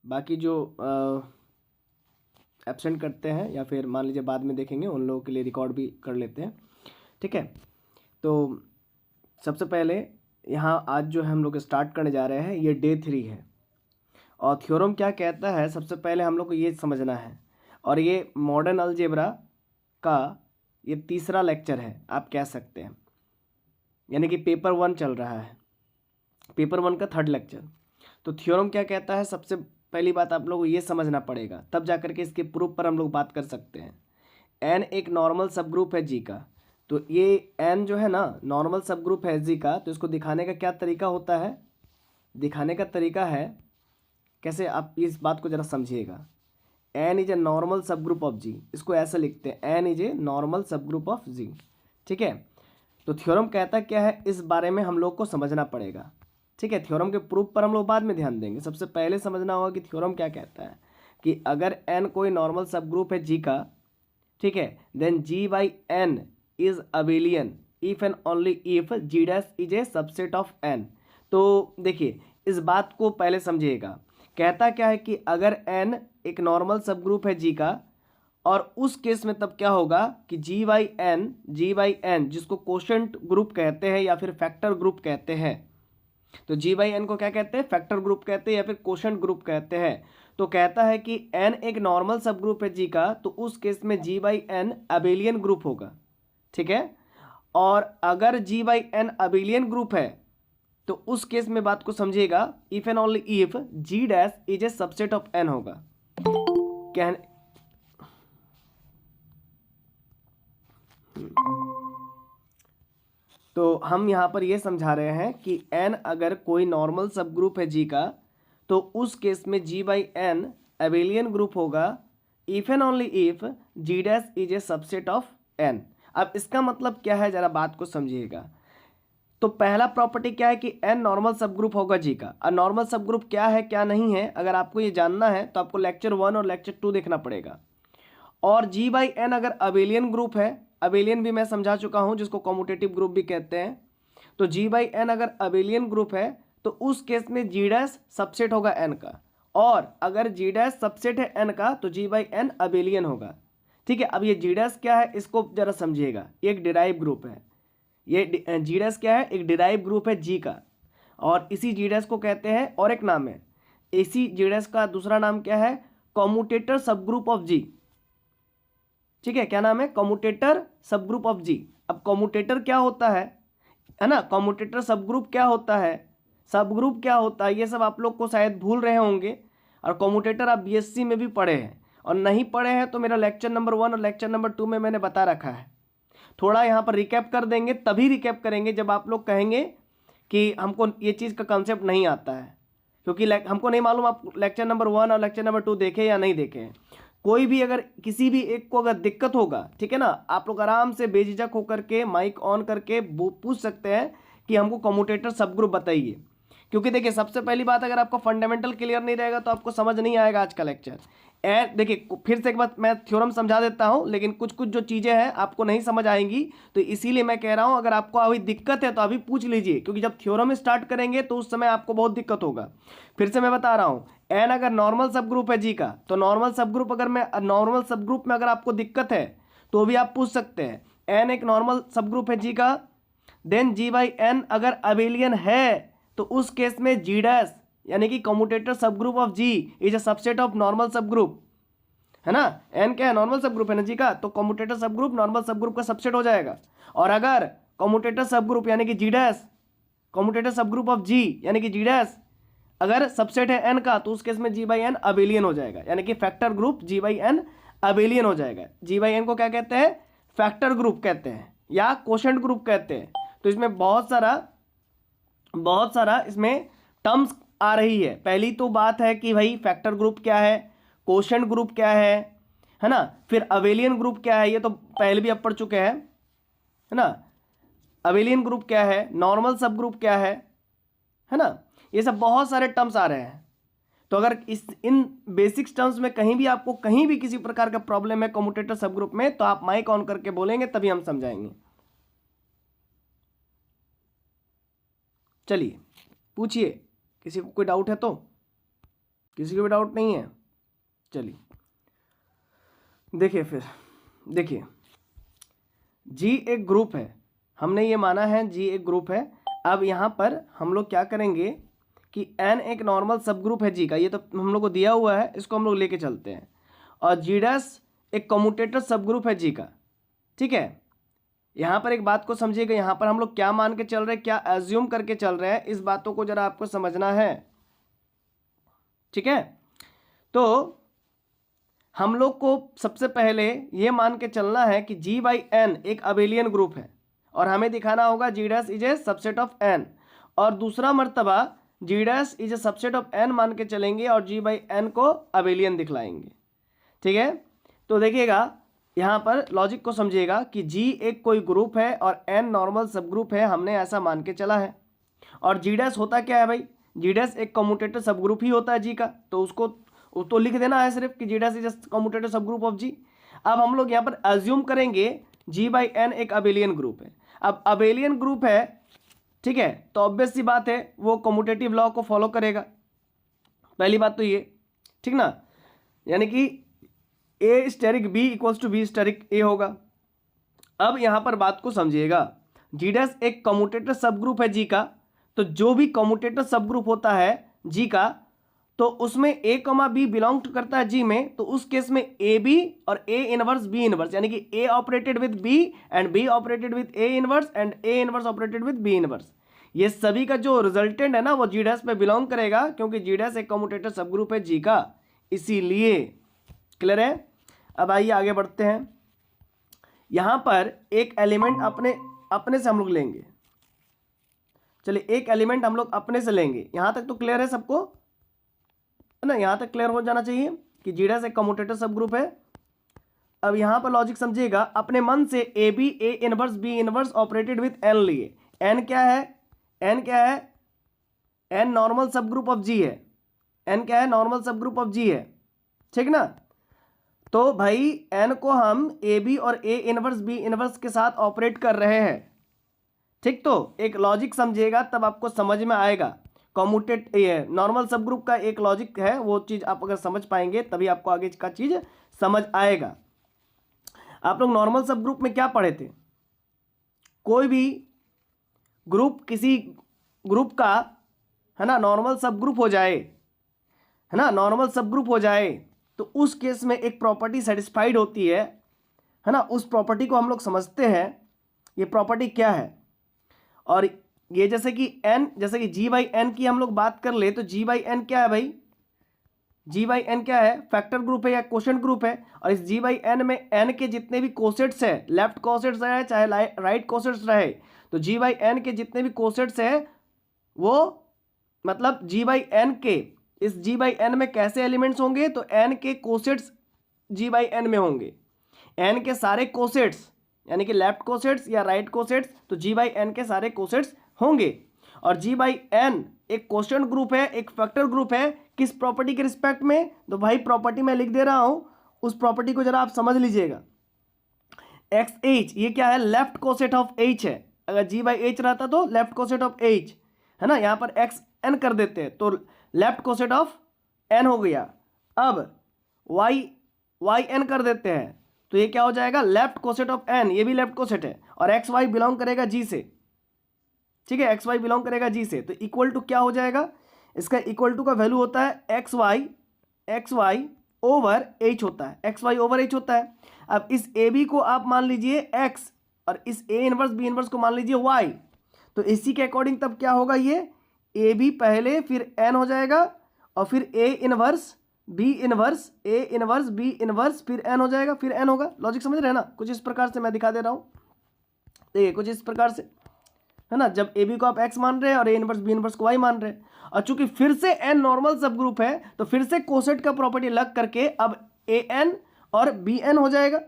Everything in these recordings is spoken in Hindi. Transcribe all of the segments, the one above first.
बाकी जो एब्सेंट करते हैं या फिर मान लीजिए बाद में देखेंगे, उन लोगों के लिए रिकॉर्ड भी कर लेते हैं। ठीक है, तो सबसे पहले यहाँ आज जो है हम लोग स्टार्ट करने जा रहे हैं, ये डे 3 है। और थ्योरम क्या कहता है सबसे पहले हम लोग को ये समझना है। और ये मॉडर्न अलजेब्रा का ये तीसरा लेक्चर है आप कह सकते हैं, यानी कि पेपर 1 चल रहा है, पेपर 1 का 3rd लेक्चर। तो थ्योरम क्या कहता है, सबसे पहली बात आप लोग को ये समझना पड़ेगा, तब जाकर के इसके प्रूफ पर हम लोग बात कर सकते हैं। एन एक नॉर्मल सब ग्रुप है जी का, तो ये एन जो है ना नॉर्मल सब ग्रुप है जी का, तो इसको दिखाने का क्या तरीका होता है, दिखाने का तरीका है कैसे, आप इस बात को ज़रा समझिएगा। N is a normal sub group of जी, इसको ऐसे लिखते हैं, N is a normal sub group of जी। ठीक है, तो थ्योरम कहता क्या है इस बारे में हम लोग को समझना पड़ेगा। ठीक है, थ्योरम के प्रूफ पर हम लोग बाद में ध्यान देंगे, सबसे पहले समझना होगा कि थ्योरम क्या कहता है कि अगर एन कोई नॉर्मल सब ग्रुप है जी का, ठीक है, then G by N is abelian if and only if G dash is a subset of N. तो देखिए इस बात को पहले समझिएगा, कहता क्या है कि अगर एन एक नॉर्मल सब ग्रुप है जी का, और उस केस में तब क्या होगा कि जी बाई एन जिसको कोशेंट ग्रुप कहते हैं या फिर फैक्टर ग्रुप कहते हैं, तो जी बाई एन को क्या कहते हैं, फैक्टर ग्रुप कहते हैं या फिर कोशेंट ग्रुप कहते हैं। तो कहता है कि एन एक नॉर्मल सब ग्रुप है जी का, तो उस केस में G by N abelian group होगा। ठीक है, और अगर G by N abelian group है तो उस केस में बात को समझिएगा, if and only if G dash is a subset of N होगा। क्या तो हम यहाँ पर ये समझा रहे हैं कि n अगर कोई नॉर्मल सब ग्रुप है जी का, तो उस केस में g by N abelian group होगा, if and only if g dash is a subset of n। अब इसका मतलब क्या है, जरा बात को समझिएगा। तो पहला प्रॉपर्टी क्या है कि n नॉर्मल सब ग्रुप होगा जी का। और नॉर्मल सब ग्रुप क्या है क्या नहीं है, अगर आपको ये जानना है तो आपको लेक्चर 1 और लेक्चर 2 देखना पड़ेगा। और जी बाई एन अगर अबेलियन ग्रुप है, अबेलियन भी मैं समझा चुका हूं जिसको कॉम्यूटेटिव ग्रुप भी कहते हैं, तो जी बाई एन अगर अबेलियन ग्रुप है तो उस केस में जी डैश सबसेट होगा एन का, और अगर जी डैश सबसेट है एन का तो जी बाई एन अबेलियन होगा। ठीक है, अब ये जी डैश क्या है इसको जरा समझिएगा, ये एक डिराइव ग्रुप है, ये जी डैश क्या है, एक डिराइव ग्रुप है जी का, और इसी जी डैश को कहते हैं और एक नाम है, इसी जी डैश का दूसरा नाम क्या है, कॉम्यूटेटर सब ग्रुप ऑफ जी। ठीक है, क्या नाम है, कॉम्यूटेटर सब ग्रुप ऑफ जी। अब कॉम्यूटेटर क्या होता है ना, कॉम्यूटेटर सब ग्रुप क्या होता है, सब ग्रुप क्या होता है, ये सब आप लोग को शायद भूल रहे होंगे। और कॉम्यूटेटर आप बीएससी में भी पढ़े हैं, और नहीं पढ़े हैं तो मेरा लेक्चर नंबर 1 और लेक्चर नंबर 2 में मैंने बता रखा है। थोड़ा यहाँ पर रिकैप कर देंगे, तभी रिकैप करेंगे जब आप लोग कहेंगे कि हमको ये चीज़ का कंसेप्ट नहीं आता है, क्योंकि हमको नहीं मालूम आप लेक्चर नंबर 1 और लेक्चर नंबर 2 देखे या नहीं देखे हैं। कोई भी अगर किसी भी एक को अगर दिक्कत होगा, ठीक है ना, आप लोग आराम से बेझिझक होकर के माइक ऑन करके पूछ सकते हैं कि हमको कम्यूटेटर सब ग्रुप बताइए। क्योंकि देखिए सबसे पहली बात, अगर आपको फंडामेंटल क्लियर नहीं रहेगा तो आपको समझ नहीं आएगा आज का लेक्चर। देखिए फिर से एक बात मैं थ्योरम समझा देता हूं, लेकिन कुछ कुछ जो चीज़ें हैं आपको नहीं समझ आएंगी, तो इसीलिए मैं कह रहा हूं अगर आपको अभी दिक्कत है तो अभी पूछ लीजिए, क्योंकि जब थ्योरम स्टार्ट करेंगे तो उस समय आपको बहुत दिक्कत होगा। फिर से मैं बता रहा हूं, एन अगर नॉर्मल सब ग्रुप है जी का, तो नॉर्मल सब ग्रुप अगर मैं नॉर्मल सब ग्रुप में अगर आपको दिक्कत है तो भी आप पूछ सकते हैं। एन एक नॉर्मल सब ग्रुप है जी का, देन जी बाई एन अगर अबेलियन है तो उस केस में जी डैश यानी कि कम्यूटेटर सब group of G is a subset of normal sub group, है ना। एन क्या है, नॉर्मल सब ग्रुप है ना जी का, तो कम्यूटेटर सब ग्रुप नॉर्मल सब ग्रुप का सबसेट हो जाएगा। और अगर कम्यूटेटर सब ग्रुप यानी कि जी डैश, कम्यूटेटर सब ग्रुप ऑफ जी यानी कि जी डैश अगर सबसेट है एन का, तो उस केस में जी बाई एन अबेलियन हो जाएगा, यानी कि factor group G by N abelian हो जाएगा। जी बाई एन को क्या कहते हैं, फैक्टर ग्रुप कहते हैं या कोशेंट ग्रुप कहते हैं। तो इसमें बहुत सारा इसमें टर्म्स आ रही है। पहली तो बात है कि भाई फैक्टर ग्रुप क्या है, कोशेंट ग्रुप क्या है ना, फिर अबेलियन ग्रुप क्या है, ये तो पहले भी अब पढ़ चुके हैं, है ना। अबेलियन ग्रुप क्या है, नॉर्मल सब ग्रुप क्या है ना, ये सब बहुत सारे टर्म्स आ रहे हैं। तो अगर इन बेसिक्स टर्म्स में कहीं भी आपको कहीं भी किसी प्रकार का प्रॉब्लम है कम्यूटेटर सब ग्रुप में, तो आप माइक ऑन करके बोलेंगे तभी हम समझाएंगे। चलिए पूछिए, किसी को कोई डाउट है तो, किसी को भी डाउट नहीं है? चलिए देखिए, फिर देखिए जी एक ग्रुप है, हमने ये माना है जी एक ग्रुप है। अब यहाँ पर हम लोग क्या करेंगे कि एन एक नॉर्मल सब ग्रुप है जी का, ये तो हम लोग को दिया हुआ है, इसको हम लोग लेके चलते हैं। और जी डैश एक कम्यूटेटर सब ग्रुप है जी का, ठीक है। यहाँ पर एक बात को समझिएगा, यहाँ पर हम लोग क्या मान के चल रहे हैं, क्या एज्यूम करके चल रहे हैं, इस बातों को जरा आपको समझना है, ठीक है। तो हम लोग को सबसे पहले ये मान के चलना है कि जी बाई एन एक अबेलियन ग्रुप है, और हमें दिखाना होगा G dash is a subset of N, और दूसरा मर्तबा G dash is a subset of N मान के चलेंगे और जी बाई एन को अबेलियन दिखलाएंगे, ठीक है। तो देखिएगा यहाँ पर लॉजिक को समझिएगा कि जी एक कोई ग्रुप है और एन नॉर्मल सब ग्रुप है, हमने ऐसा मान के चला है। और जी डैश होता क्या है भाई, जी डैश एक कम्यूटेटर सब ग्रुप ही होता है जी का, तो उसको तो लिख देना है सिर्फ कि जी डैश इज कम्यूटेटर सब ग्रुप ऑफ जी। अब हम लोग यहाँ पर अज्यूम करेंगे जी बाई एन एक अबेलियन ग्रुप है। अब अबेलियन ग्रुप है, ठीक है, तो ऑब्वियस सी बात है वो कम्यूटेटिव लॉ को फॉलो करेगा, पहली बात तो ये, ठीक ना, यानी कि A asterisk B equals to B asterisk A होगा। अब यहाँ पर बात को समझिएगा, जी डैश एक कम्यूटेटर सब ग्रुप है जी का, तो जो भी कम्यूटेटर सब ग्रुप होता है जी का, तो उसमें ए कमा बी बिलोंग करता है जी में, तो उस केस में ए बी और ए इनवर्स बी इनवर्स, यानी कि A operated with B and B operated with A inverse and A inverse operated with B inverse, ये सभी का जो रिजल्टेंट है ना वो जी डैश पे बिलोंग करेगा, क्योंकि जी डैश एक कम्यूटेटर सब ग्रुप है जी का, इसीलिए। क्लियर है? अब आइए आगे बढ़ते हैं। यहां पर एक एलिमेंट अपने से हम लोग लेंगे, चलिए एक एलिमेंट हम लोग अपने से लेंगे, यहां तक तो क्लियर है सबको, है ना, यहां तक क्लियर हो जाना चाहिए कि जी डैश एक कम्यूटेटर सब ग्रुप है। अब यहां पर लॉजिक समझिएगा, अपने मन से A B A inverse B inverse operated with N लिए। एन क्या है, एन क्या है, N normal sub group of G है, एन क्या है, normal sub group of G है, ठीक ना। तो भाई एन को हम ए बी और ए इनवर्स बी इनवर्स के साथ ऑपरेट कर रहे हैं, ठीक। तो एक लॉजिक समझिएगा तब आपको समझ में आएगा, कम्यूटेट ये नॉर्मल सब ग्रुप का एक लॉजिक है, वो चीज़ आप अगर समझ पाएंगे तभी आपको आगे का चीज़ समझ आएगा। आप लोग नॉर्मल सब ग्रुप में क्या पढ़े थे, कोई भी ग्रुप किसी ग्रुप का, है ना, नॉर्मल सब ग्रुप हो जाए, है ना, नॉर्मल सब ग्रुप हो जाए, तो उस केस में एक प्रॉपर्टी सेटिस्फाइड होती है ना, उस प्रॉपर्टी को हम लोग समझते हैं, ये प्रॉपर्टी क्या है। और ये जैसे कि एन, जैसे कि जी बाई एन की हम लोग बात कर ले, तो जी बाई एन क्या है भाई, जी बाई एन क्या है, फैक्टर ग्रुप है या कोशेंट ग्रुप है, और इस जी बाई एन में एन के जितने भी कोसेट्स है, लेफ्ट कोसेट्स रहे चाहे राइट कोसेट्स रहे, तो जी बाई एन के जितने भी कोसेट्स है वो मतलब जी बाई एन के, इस जी बाई एन में कैसे एलिमेंट्स होंगे, तो एन के कोसेट्स जी बाई एन में होंगे, एन के सारे कोसेट्स यानी कि लेफ्ट कोसेट्स या राइट कोसेट्स, तो जी बाई एन के सारे कोसेट्स होंगे। और जी बाई एन एक कोशेंट ग्रुप है, एक फैक्टर ग्रुप है, किस प्रॉपर्टी के रिस्पेक्ट में, तो भाई प्रॉपर्टी मैं लिख दे रहा हूं, उस प्रॉपर्टी को जरा आप समझ लीजिएगा। एक्स एच ये क्या है, लेफ्ट कोसेट ऑफ एच है, अगर जी बाई एच रहता तो लेफ्ट कोसेट ऑफ एच, है ना, यहां पर एक्स एन कर देते हैं तो लेफ्ट कोसेट ऑफ एन हो गया। अब वाई एन कर देते हैं तो ये क्या हो जाएगा, लेफ्ट कोसेट ऑफ एन, ये भी लेफ्ट कोसेट है, और एक्स वाई बिलोंग करेगा जी से, ठीक है, एक्स वाई बिलोंग करेगा जी से, तो इक्वल टू क्या हो जाएगा, इसका इक्वल टू का वैल्यू होता है एक्स वाई ओवर एच होता है, एक्स वाई ओवर एच होता है। अब इस ए बी को आप मान लीजिए एक्स और इस ए इनवर्स बी इनवर्स को मान लीजिए वाई, तो इसी के अकॉर्डिंग तब क्या होगा, ये ए बी पहले फिर एन हो जाएगा और फिर A inverse B inverse A inverse B inverse फिर एन हो जाएगा, फिर एन होगा। लॉजिक समझ रहे हैं ना, कुछ इस प्रकार से मैं दिखा दे रहा हूँ, देखिए कुछ इस प्रकार से, है ना, जब ए बी को आप एक्स मान रहे हैं और ए इनवर्स बी इनवर्स को वाई मान रहे हैं, और चूंकि फिर से एन नॉर्मल सब ग्रुप है तो फिर से कोसेट का प्रॉपर्टी लग करके अब ए एन और बी एन हो जाएगा,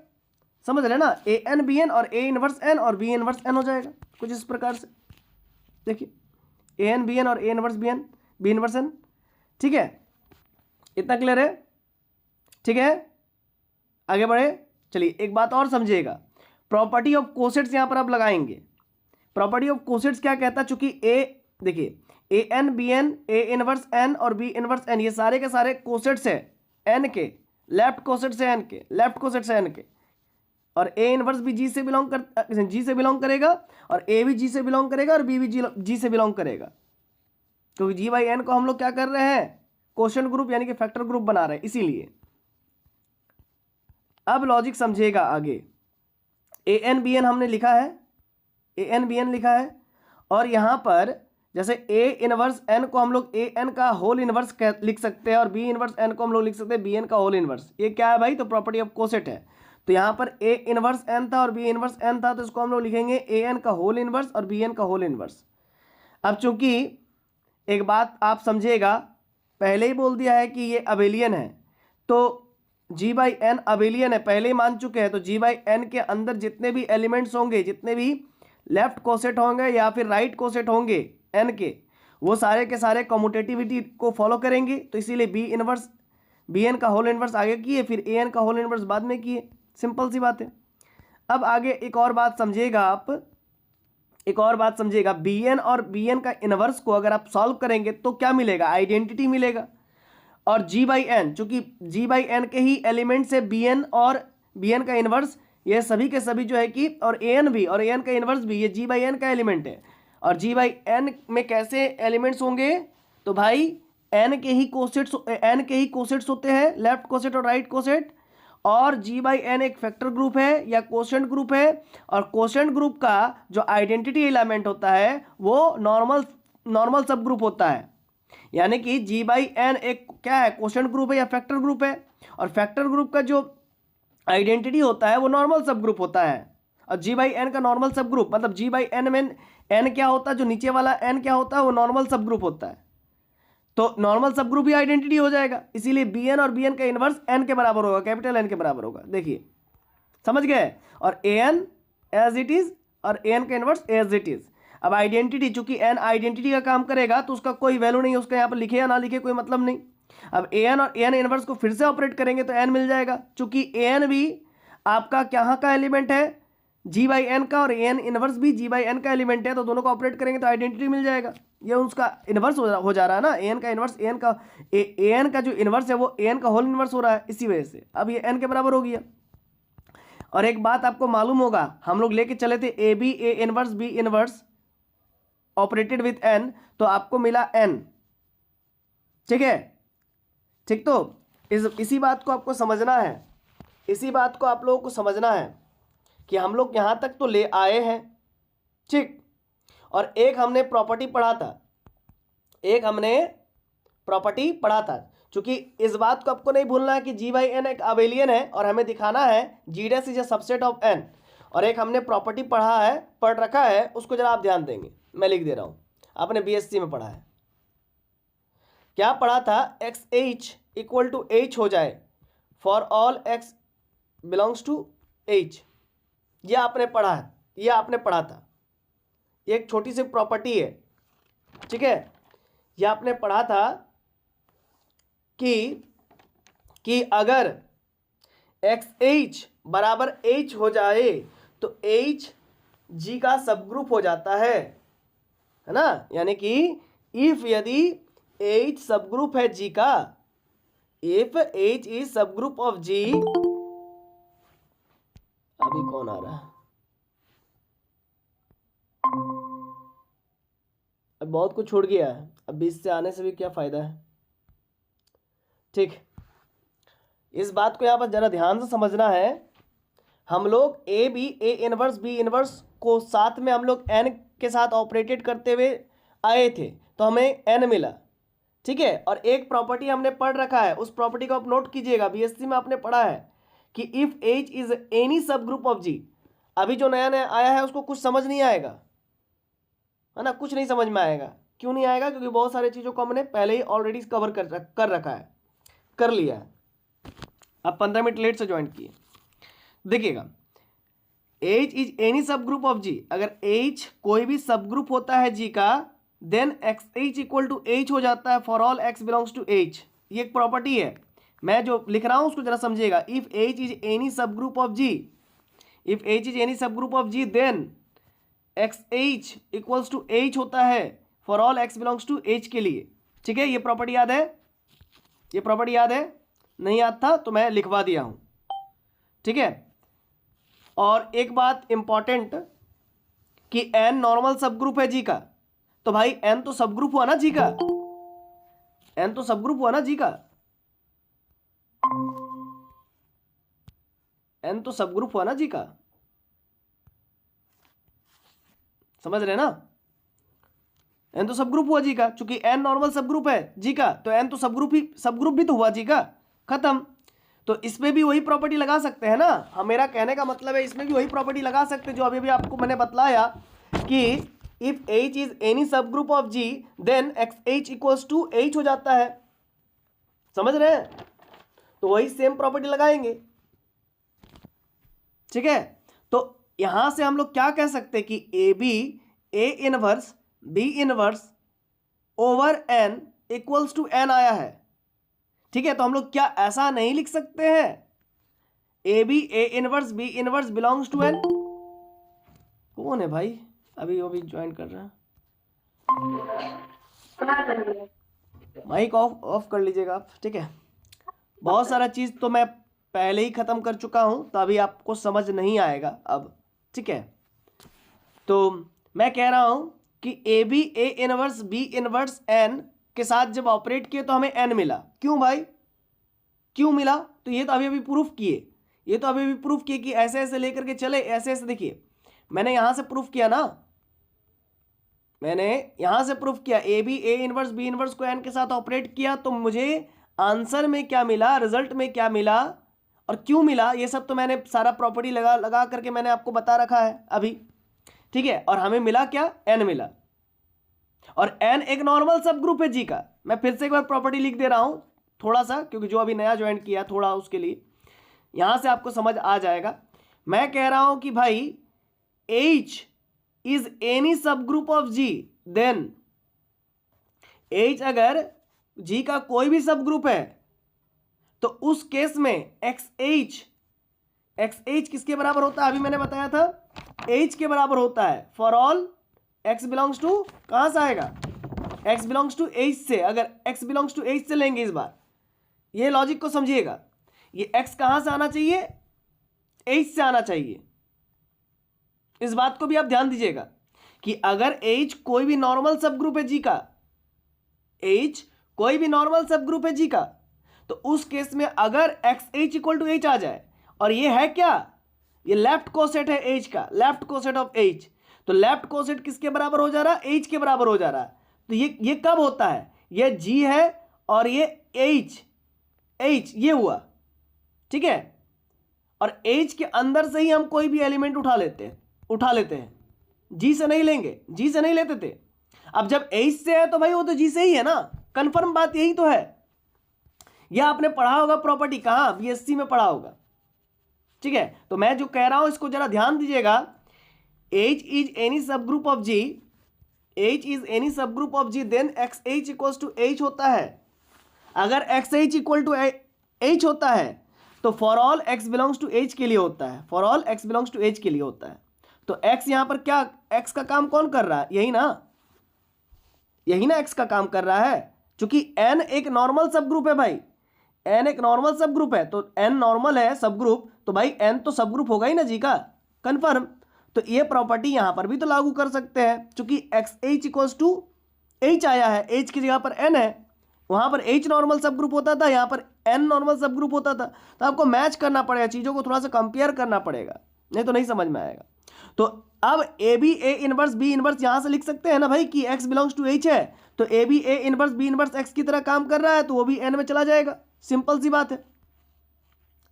समझ रहे हैं ना, ए एन बी एन और ए इनवर्स एन और बी इनवर्स एन हो जाएगा, कुछ इस प्रकार से देखिए, ए एन बी एन और A inverse B N B inverse N, ठीक है, इतना क्लियर है, ठीक है, आगे बढ़े। चलिए एक बात और समझिएगा, प्रॉपर्टी ऑफ कोसेट्स यहां पर आप लगाएंगे, प्रॉपर्टी ऑफ कोसेट्स क्या कहता है, चूंकि ए देखिए a N B N, a inverse N और बी इनवर्स एन, ये सारे के सारे कोसेट्स है एन के, लेफ्ट कोसेट से एन के, लेफ्ट कोसेट से एन के, और ए इनवर्स भी जी से बिलोंग करेगा, और ए भी जी से बिलोंग करेगा, और बी भी जी से बिलोंग करेगा, क्योंकि जी बाई एन को हम लोग क्या कर रहे हैं, क्वोशंट ग्रुप यानी कि फैक्टर ग्रुप बना रहे हैं, इसीलिए। अब लॉजिक समझिएगा आगे। ए एन बी एन हमने लिखा है, ए एन बी एन लिखा है, और यहाँ पर जैसे ए इनवर्स एन को हम लोग ए एन का होल इनवर्स लिख सकते हैं, और बी इनवर्स एन को हम लोग लिख सकते हैं बी एन का होल इनवर्स। ये क्या है भाई, तो प्रॉपर्टी ऑफ कोसेट है। तो यहाँ पर ए इनवर्स एन था और बी इनवर्स एन था, तो इसको हम लोग लिखेंगे ए एन का होल इनवर्स और बी एन का होल इनवर्स। अब चूंकि एक बात आप समझिएगा, पहले ही बोल दिया है कि ये अबेलियन है, तो जी बाई एन अबेलियन है, पहले ही मान चुके हैं। तो जी बाई एन के अंदर जितने भी एलिमेंट्स होंगे, जितने भी लेफ्ट कोसेट होंगे या फिर राइट कोसेट होंगे एन के, वो सारे के सारे कम्यूटेटिविटी को फॉलो करेंगे। तो इसीलिए बी इनवर्स बी एन का होल इनवर्स आगे किए, फिर ए एन का होल इनवर्स बाद में किए, सिंपल सी बात है। अब आगे एक और बात समझिएगा आप, एक और बात समझिएगा, बी एन और बी एन का इनवर्स को अगर आप सॉल्व करेंगे तो क्या मिलेगा, आइडेंटिटी मिलेगा। और जी बाई एन, चूंकि जी बाई एन के ही एलिमेंट्स है बी एन और बी एन का इनवर्स, ये सभी के सभी जो है कि, और ए एन भी, और ए एन का इनवर्स भी, ये जी बाई एन का एलिमेंट है। और जी बाई एन में कैसे एलिमेंट्स होंगे, तो भाई एन के ही कोसेट्स होते हैं, लेफ्ट कोसेट और राइट कोसेट। और जी बाई एन एक फैक्टर ग्रुप है या कोशेंट ग्रुप है, और कोशेंट ग्रुप का जो आइडेंटिटी एलिमेंट होता है वो नॉर्मल सब ग्रुप होता है। यानी कि जी बाई एन एक क्या है, कोशेंट ग्रुप है या फैक्टर ग्रुप है, और फैक्टर ग्रुप का जो आइडेंटिटी होता है वो नॉर्मल सब ग्रुप होता है। और जी बाई एन का नॉर्मल सब ग्रुप मतलब जी बाई एन में एन क्या होता है, जो नीचे वाला एन क्या होता है, वो नॉर्मल सब ग्रुप होता है। तो नॉर्मल सब ग्रुप ही आइडेंटिटी हो जाएगा, इसीलिए बी एन और बी एन का इनवर्स एन के बराबर होगा, कैपिटल एन के बराबर होगा। देखिए समझ गए। और A N as it is और ए एन का इनवर्स एज इट इज। अब आइडेंटिटी, चूंकि एन आइडेंटिटी का काम करेगा तो उसका कोई वैल्यू नहीं, उसका यहाँ पर लिखे या ना लिखे कोई मतलब नहीं। अब ए एन और ए एन इनवर्स को फिर से ऑपरेट करेंगे तो एन मिल जाएगा, चूंकि ए एन भी आपका क्या का एलिमेंट है, जी बाई एन का, और ए एन इनवर्स भी जी बाई एन का एलिमेंट है, तो दोनों को ऑपरेट करेंगे तो आइडेंटिटी मिल जाएगा। ये उसका इनवर्स हो जा रहा है ना, ए एन का इनवर्स ए एन का जो इनवर्स है वो ए एन का होल इनवर्स हो रहा है, इसी वजह से अब ये एन के बराबर हो गया। और एक बात आपको मालूम होगा, हम लोग लेके चले थे A B A inverse B inverse operated with N, तो आपको मिला एन, ठीक है, ठीक। तो इसी बात को आपको समझना है, इसी बात को आप लोगों को समझना है कि हम लोग यहाँ तक तो ले आए हैं, ठीक। और एक हमने प्रॉपर्टी पढ़ा था, क्योंकि इस बात को आपको नहीं भूलना है कि जी बाई एन एक अबेलियन है और हमें दिखाना है G dash is a subset of N. और एक हमने प्रॉपर्टी पढ़ रखा है, उसको जरा आप ध्यान देंगे, मैं लिख दे रहा हूँ, आपने बीएससी में पढ़ा है। क्या पढ़ा था, x H equal to H हो जाए for all x belongs to H, ये आपने पढ़ा है, ये आपने पढ़ा था, ये एक छोटी सी प्रॉपर्टी है, ठीक है। ये आपने पढ़ा था कि अगर एक्स एच बराबर एच हो जाए तो एच जी का सब ग्रुप हो जाता है ना। यानी कि इफ यदि एच सब ग्रुप है जी का, इफ एच इज सब ग्रुप ऑफ जी, अभी कौन आ रहा है, अब बहुत कुछ छूट गया है, अब 20 से आने से भी क्या फायदा है, ठीक। इस बात को यहाँ पर जरा ध्यान से समझना है। हम लोग ए इनवर्स बी इनवर्स को साथ में हम लोग एन के साथ ऑपरेटेड करते हुए आए थे, तो हमें एन मिला, ठीक है। और एक प्रॉपर्टी हमने पढ़ रखा है, उस प्रॉपर्टी को आप नोट कीजिएगा, बीएससी में आपने पढ़ा है कि इफ एच इज एनी सब ग्रुप ऑफ जी। अभी जो नया नया आया है उसको कुछ समझ नहीं आएगा, है ना, कुछ नहीं समझ में आएगा। क्यों नहीं आएगा, क्योंकि बहुत सारी चीज़ों को हमने पहले ही ऑलरेडी कवर कर रखा है, कर लिया है। अब 15 मिनट लेट से ज्वाइन किए, देखिएगा, H इज एनी सब ग्रुप ऑफ जी, अगर H कोई भी सब ग्रुप होता है जी का, then x H equal to H हो जाता है for all x belongs to H. ये एक प्रॉपर्टी है, मैं जो लिख रहा हूं उसको जरा समझिएगा। इफ H इज एनी सब group of G, if H is any सब group of G, then x H equals to H होता है for all x belongs to H के लिए। ठीक है, ये प्रॉपर्टी याद है, ये प्रॉपर्टी याद है, नहीं याद था तो मैं लिखवा दिया हूं। ठीक है, और एक बात इंपॉर्टेंट कि एन नॉर्मल सब ग्रुप है जी का, तो भाई एन तो सब ग्रुप हुआ ना जी का, एन तो सब ग्रुप हुआ ना जी का, एन तो सब ग्रुप हुआ ना जी का, समझ रहे ना, एन तो सब ग्रुप हुआ जी का, चूंकि एन नॉर्मल सब ग्रुप है जी का, तो एन तो सब ग्रुप भी तो हुआ जी का, खत्म। तो इसमें भी वही प्रॉपर्टी लगा सकते हैं ना, हम, मेरा कहने का मतलब है इसमें भी वही प्रॉपर्टी लगा सकते हैं जो अभी भी आपको मैंने बतलाया कि इफ एच इज एनी सब group of G then x H equals to H हो जाता है, समझ रहे हैं, तो वही सेम प्रॉपर्टी लगाएंगे। ठीक है, तो यहां से हम लोग क्या कह सकते हैं कि A B A inverse B inverse over N equals to N आया है। ठीक है, तो हम लोग क्या ऐसा नहीं लिख सकते हैं A B A inverse B inverse belongs to N? कौन है भाई अभी वो भी ज्वाइन कर रहा है? माइक ऑफ कर लीजिएगा आप। ठीक है, बहुत सारा चीज तो मैं पहले ही खत्म कर चुका हूं, तो अभी आपको समझ नहीं आएगा अब। ठीक है, तो मैं कह रहा हूं कि A B A inverse B inverse N के साथ जब ऑपरेट किए तो हमें एन मिला। क्यों भाई, क्यों मिला? तो ये तो अभी अभी प्रूफ किए, ये तो अभी अभी प्रूफ किए कि ऐसे ऐसे लेकर के चले, ऐसे ऐसे। देखिए मैंने यहां से प्रूफ किया ना, मैंने यहां से प्रूफ किया A B A inverse B inverse को एन के साथ ऑपरेट किया, तो मुझे आंसर में क्या मिला, रिजल्ट में क्या मिला और क्यों मिला, ये सब तो मैंने सारा प्रॉपर्टी लगा करके मैंने आपको बता रखा है अभी। ठीक है, और हमें मिला क्या, एन मिला, और एन एक नॉर्मल सब ग्रुप है जी का। मैं फिर से एक बार प्रॉपर्टी लिख दे रहा हूं थोड़ा सा, क्योंकि जो अभी नया ज्वाइन किया थोड़ा उसके लिए यहां से आपको समझ आ जाएगा। मैं कह रहा हूं कि भाई H इज एनी सब group of G, then H अगर जी का कोई भी सब ग्रुप है तो उस केस में XH किसके बराबर होता है, अभी मैंने बताया था H के बराबर होता है for all x belongs to, कहां से आएगा, x बिलोंग्स टू H से। अगर x बिलोंग्स टू H से लेंगे इस बार, ये लॉजिक को समझिएगा, ये x कहां से आना चाहिए, H से आना चाहिए। इस बात को भी आप ध्यान दीजिएगा कि अगर H कोई भी नॉर्मल सब ग्रुप है जी का, H कोई भी नॉर्मल सब ग्रुप है जी का, तो उस केस में अगर XH इक्वल टू H आ जाए, और ये है क्या, ये लेफ्ट कोसेट है H का, लेफ्ट कोसेट ऑफ H, तो लेफ्ट कोसेट किसके बराबर हो जा रहा है, H के बराबर हो जा रहा है। तो ये कब होता है, ये G है और ये H ये हुआ। ठीक है, और H के अंदर से ही हम कोई भी एलिमेंट उठा लेते हैं, G से नहीं लेंगे, G से नहीं लेते थे। अब जब H से है तो भाई वो तो G से ही है ना, कंफर्म बात यही तो है। यह आपने पढ़ा होगा प्रॉपर्टी, कहां, बीएससी में पढ़ा होगा। ठीक है, तो मैं जो कह रहा हूं इसको जरा ध्यान दीजिएगा, H इज एनी सब group of G, H is any सब group of G, then XH equals to H होता है। अगर XH इक्वल टू H होता है तो for all x belongs to H के लिए होता है, for all x belongs to H के लिए होता है। तो x यहां पर क्या, x का काम कौन कर रहा है, यही ना x का काम कर रहा है, क्योंकि n एक नॉर्मल सब ग्रुप है भाई, n एक नॉर्मल सब ग्रुप है, तो n नॉर्मल है सब ग्रुप, तो भाई n तो सब ग्रुप होगा ही ना जी का, कंफर्म। तो ये प्रॉपर्टी यहां पर भी तो लागू कर सकते हैं, क्योंकि XH इक्वल्स टू H आया है, H की जगह पर n है, वहां पर H नॉर्मल सब ग्रुप होता था, यहां पर n नॉर्मल सब ग्रुप होता था। तो आपको मैच करना पड़ेगा, चीजों को थोड़ा सा कंपेयर करना पड़ेगा, नहीं तो नहीं समझ में आएगा। तो अब A B A inverse B inverse यहां से लिख सकते हैं ना भाई कि x बिलोंग्स टू H है, तो A B A inverse B inverse x की तरह काम कर रहा है, तो वो भी n में चला जाएगा। सिंपल सी बात है,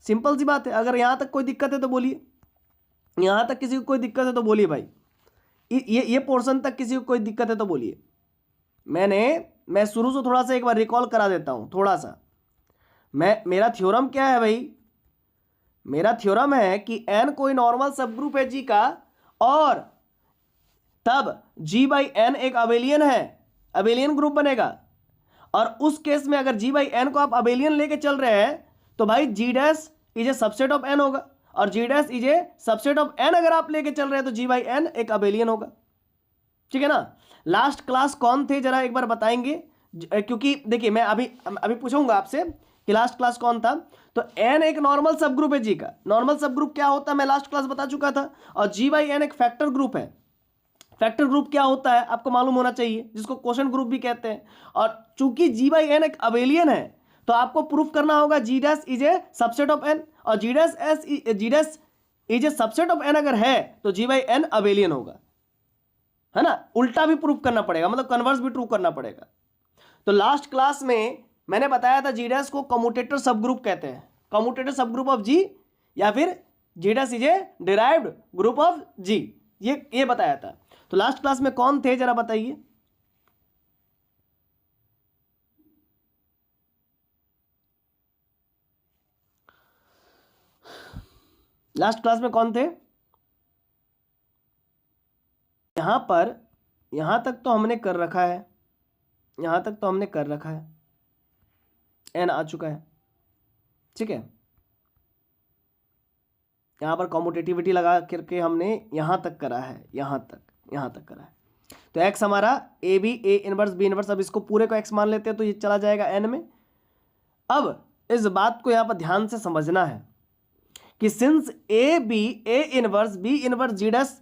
सिंपल सी बात है। अगर यहां तक कोई दिक्कत है तो बोलिए, यहां तक किसी को कोई दिक्कत है तो बोलिए भाई, ये पोर्शन तक किसी को कोई दिक्कत है तो बोलिए। मैं शुरू से थोड़ा सा एक बार रिकॉल करा देता हूं थोड़ा सा। मेरा थ्योरम क्या है भाई, मेरा थ्योरम है कि n कोई नॉर्मल सब ग्रुप है जी का, और तब G बाई एन एक अबेलियन है, अबेलियन ग्रुप बनेगा। और उस केस में अगर G बाई एन को आप अबेलियन लेके चल रहे हैं तो भाई G dash is a subset of n होगा, और G dash is a subset of n अगर आप लेके चल रहे हैं तो G बाई एन एक अबेलियन होगा। ठीक है ना, लास्ट क्लास कौन थे जरा एक बार बताएंगे, क्योंकि देखिए मैं अभी अभी पूछूंगा आपसे कि लास्ट क्लास कौन था। तो एन एक नॉर्मल सब ग्रुप है जी का। नॉर्मल सब ग्रुप क्या होता है मैं लास्ट क्लास बता चुका था। और जी बाई एन एक फैक्टर ग्रुप है। फैक्टर ग्रुप क्या होता है आपको मालूम होना चाहिए, जिसको क्वोशंट ग्रुप भी कहते हैं। और चूंकि जी बाई एन एक अबेलियन है तो आपको प्रूफ करना होगा G dash is a subset of N, और G dash is a subset of N अगर है तो जी बाई एन अबेलियन होगा, है ना। उल्टा भी प्रूफ करना पड़ेगा, मतलब कन्वर्स भी ट्रू करना पड़ेगा। तो लास्ट क्लास में मैंने बताया था जी डैश को कम्यूटेटर सब ग्रुप कहते हैं, कम्यूटेटर सब ग्रुप ऑफ जी, या फिर G dash is a derived group of G, ये बताया था। तो लास्ट क्लास में कौन थे जरा बताइए। लास्ट क्लास में कौन थे। यहां पर यहां तक तो हमने कर रखा है, यहां तक तो हमने कर रखा है, एन आ चुका है, ठीक है। यहां पर कॉम्पिटिटिविटी लगा करके हमने यहां तक करा है, यहां तक करा है। तो एक्स हमारा A B A inverse B inverse, अब इसको पूरे को एक्स मान लेते हैं तो ये चला जाएगा एन में। अब इस बात को यहां पर ध्यान से समझना है कि since A B A inverse B inverse G dash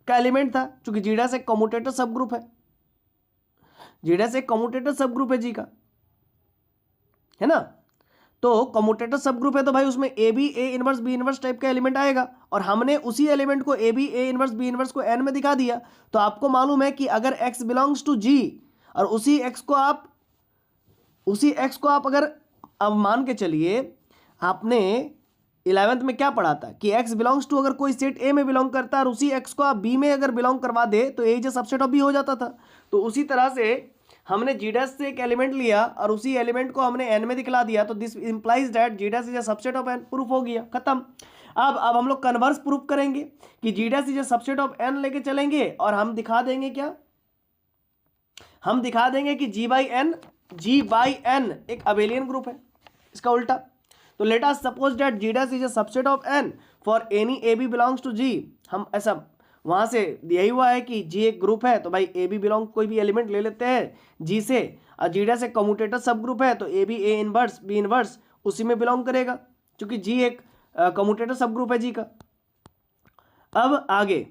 का एलिमेंट था, क्योंकि जी डैश एक कम्यूटेटर सब ग्रुप है, जी डैश एक कम्यूटेटर सब ग्रुप है जी का, है ना। तो कम्यूटेटर सब ग्रुप है तो भाई उसमें A B A inverse B inverse type का एलिमेंट आएगा, और हमने उसी एलिमेंट को A B A inverse B inverse को एन में दिखा दिया। तो आपको मालूम है कि अगर एक्स बिलोंग्स टू जी और उसी एक्स को आप अगर, अब मान के चलिए आपने 11th में क्या पढ़ा था कि x बिलोंग्स टू अगर कोई सेट A में बिलोंग करता है और उसी x को आप B में अगर बिलोंग करवा दे तो A is subset of B हो जाता था। तो उसी तरह से हमने जी डैश से एक एलिमेंट लिया और उसी एलिमेंट को हमने n में दिखला दिया, तो this implies that G dash is a subset of n। Proof हो गया, खत्म। अब हम लोग कन्वर्स प्रूफ करेंगे कि G dash is a subset of n लेके चलेंगे, और हम दिखा देंगे क्या, हम दिखा देंगे कि जी बाई एन एक अबेलियन ग्रुप है, इसका उल्टा। तो let us suppose that G dash is a subset of N for any a b belongs to G. हम ऐसा वहां से यही हुआ है कि जी एक ग्रुप है तो भाई ए बी बिलोंग कोई भी एलिमेंट ले लेते हैं जी से, और जी डैश एक कम्यूटेटर सब ग्रुप है तो A B A inverse B inverse उसी में बिलोंग करेगा, क्योंकि जी एक कम्यूटेटर सब ग्रुप है जी का। अब आगे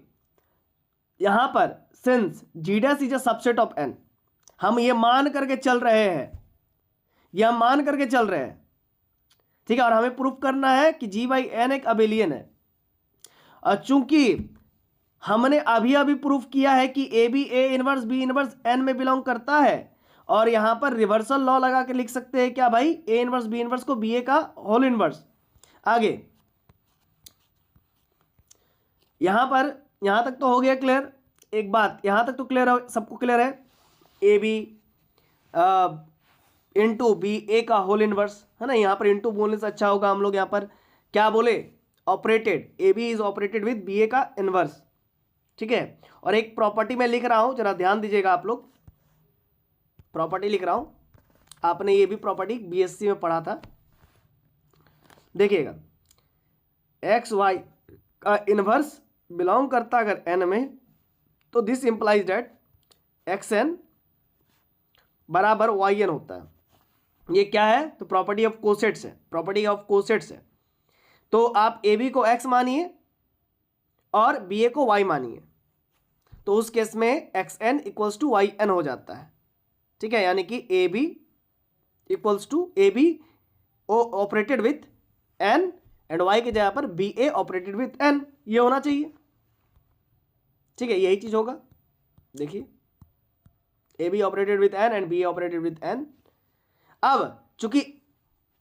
यहां पर since G dash is a subset of N, हम ये मान करके चल रहे हैं, यह मान करके चल रहे हैं, ठीक है। और हमें प्रूफ करना है कि जी बाई एन एक अबेलियन है, और चूंकि हमने अभी प्रूफ किया है कि A B A inverse B inverse N में बिलोंग करता है, और यहां पर रिवर्सल लॉ लगा के लिख सकते हैं क्या भाई, ए इनवर्स बी इनवर्स को बी ए का होल इनवर्स। आगे यहां तक तो हो गया क्लियर। एक बात यहां तक तो क्लियर है, सबको क्लियर है, A B into B a का होल इनवर्स, है ना। यहाँ पर इंटू बोलने से अच्छा होगा, हम लोग यहाँ पर क्या बोले, operated, a b is operated with b a का इनवर्स, ठीक है। और एक प्रॉपर्टी मैं लिख रहा हूँ, जरा ध्यान दीजिएगा आप लोग, प्रॉपर्टी लिख रहा हूँ, आपने ये भी प्रॉपर्टी बीएससी में पढ़ा था, देखिएगा। एक्स वाई का इनवर्स बिलोंग करता अगर एन में तो this implies that X N बराबर वाई एन होता है। ये क्या है, तो प्रॉपर्टी ऑफ कोसेट्स है, प्रॉपर्टी ऑफ कोसेट्स है। तो आप ए बी को एक्स मानिए और बी ए को वाई मानिए, तो उस केस में X N equals to Y N हो जाता है, ठीक है। यानी कि A B equals to A B operated with N and Y की जगह पर B A operated with N, ये होना चाहिए, ठीक है। यही चीज होगा, देखिए A B operated with N and B A operated with N. अब चूंकि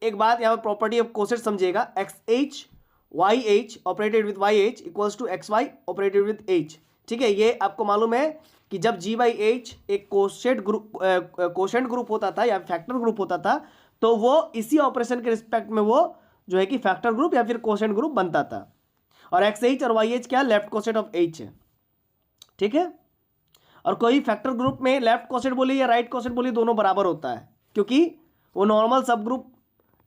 एक बात यहां पर प्रॉपर्टी ऑफ कोसेट समझिएगा, X H Y H operated with Y H equals to x Y operated with H, ठीक है। ये आपको मालूम है कि जब जी बाई एच एक कोशेंट ग्रुप होता था या फैक्टर ग्रुप होता था, तो वो इसी ऑपरेशन के रिस्पेक्ट में वो जो है कि फैक्टर ग्रुप या फिर कोशेंट ग्रुप बनता था। और एक्स एच और वाई एच क्या, लेफ्ट कोसेट ऑफ एच है, ठीक है। और कोई फैक्टर ग्रुप में लेफ्ट कोसेट बोली या राइट कोसेट बोली दोनों बराबर होता है, क्योंकि वो normal sub group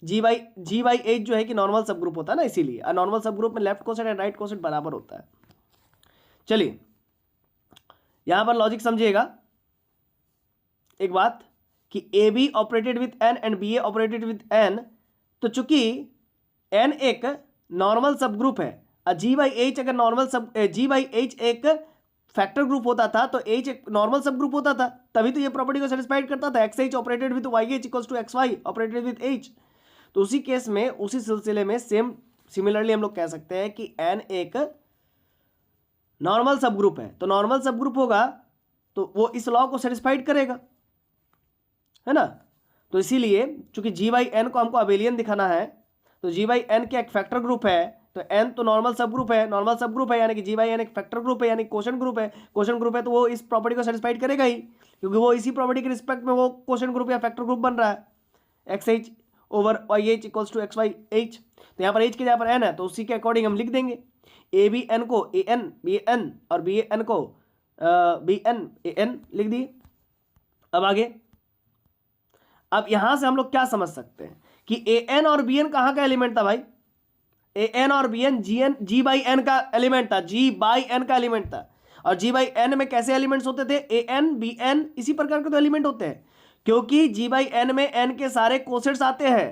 G by H जो है कि नॉर्मल सब ग्रुप होता है ना, इसीलिए नॉर्मल सब ग्रुप में left coset and right coset बराबर होता है। चलिए यहां पर लॉजिक समझिएगा, एक बात कि A B operated with N and B A operated with N, तो चूंकि एन एक नॉर्मल सब ग्रुप है और जी बाई एच अगर normal sub G by H एक फैक्टर ग्रुप होता था तो एच एक नॉर्मल सब ग्रुप होता था, तभी तो ये प्रॉपर्टी को सेटिस्फाइड करता था, x H operated with Y H equals to x Y operated with H. तो उसी केस में उसी सिलसिले में सिमिलरली हम लोग कह सकते हैं कि एन एक नॉर्मल सब ग्रुप है, तो नॉर्मल सब ग्रुप होगा तो वो इस लॉ को सेटिस्फाइड करेगा, है ना। तो इसीलिए चूंकि जी बाई एन को हमको अबेलियन दिखाना है, तो जी बाई एन क्या एक फैक्टर ग्रुप है, तो एन तो नॉर्मल सब ग्रुप है, नॉर्मल सब ग्रुप है यानी कि जी बाई एन एक फैक्टर ग्रुप है यानी क्वोशंट ग्रुप है, क्वोशंट ग्रुप है तो वो इस प्रॉपर्टी को सेटिस्फाइड करेगा ही, क्योंकि वो इसी प्रॉपर्टी के रिस्पेक्ट में वो क्वोशंट ग्रुप या फैक्टर ग्रुप बन रहा है, x H over y H equals to x y H. तो यहाँ पर एच के जहाँ पर एन है तो उसी के अकॉर्डिंग हम लिख देंगे ए बी एन को ए एन बी एन और बी एन को बी एन ए एन लिख दिए। अब आगे, अब यहां से हम लोग क्या समझ सकते हैं कि ए एन और बी एन कहां का एलिमेंट था भाई, ए एन और b N G by N का एलिमेंट था, जी बाई एन का एलिमेंट था। और जी बाई एन में कैसे एलिमेंट्स होते थे, ए एन बी एन इसी प्रकार के तो एलिमेंट होते हैं, क्योंकि जी बाई एन में एन के सारे कोसेट्स आते हैं,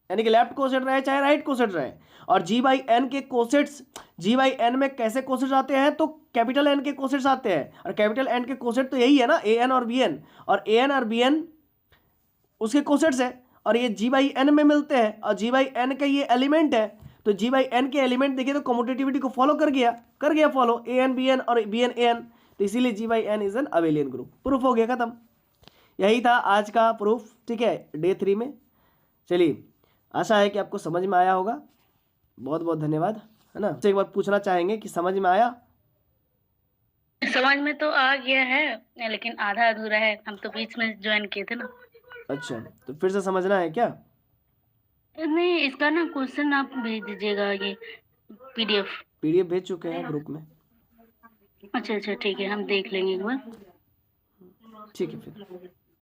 यानी कि लेफ्ट कोसेट रहे चाहे राइट कोसेट रहे। और जी बाई एन के कोसेट्स जी बाई एन में कैसे कोसेट्स आते हैं, तो कैपिटल एन के कोसेट्स आते हैं, और कैपिटल एन के कोसेट तो यही है ना, ए एन और बी एन, और ए एन और बी एन उसके कोसेट्स है और ये जी बाई एन में मिलते हैं और जी बाई एन का ये एलिमेंट है। तो जी बाई एन के एलिमेंट देखिए तो कम्यूटेटिविटी को फॉलो कर गया follow, a N B N और बी एन ए एन, तो इसीलिए G by N is an abelian group. Proof हो गया खत्म, यही था आज का प्रूफ, ठीक है, डे 3 में। चलिए, आशा है कि आपको समझ में आया होगा, बहुत बहुत धन्यवाद, है ना। एक बार पूछना चाहेंगे कि समझ में आया? समझ में तो आ गया है लेकिन आधा अधूरा है, हम तो बीच में ज्वाइन किए थे ना। अच्छा, तो फिर से समझना है क्या? नहीं, इसका ना क्वेश्चन आप भेज दीजिएगा, ये पीडीएफ भेज चुके हैं ग्रुप में। अच्छा ठीक है, हम देख लेंगे एक बार। ठीक है फिर।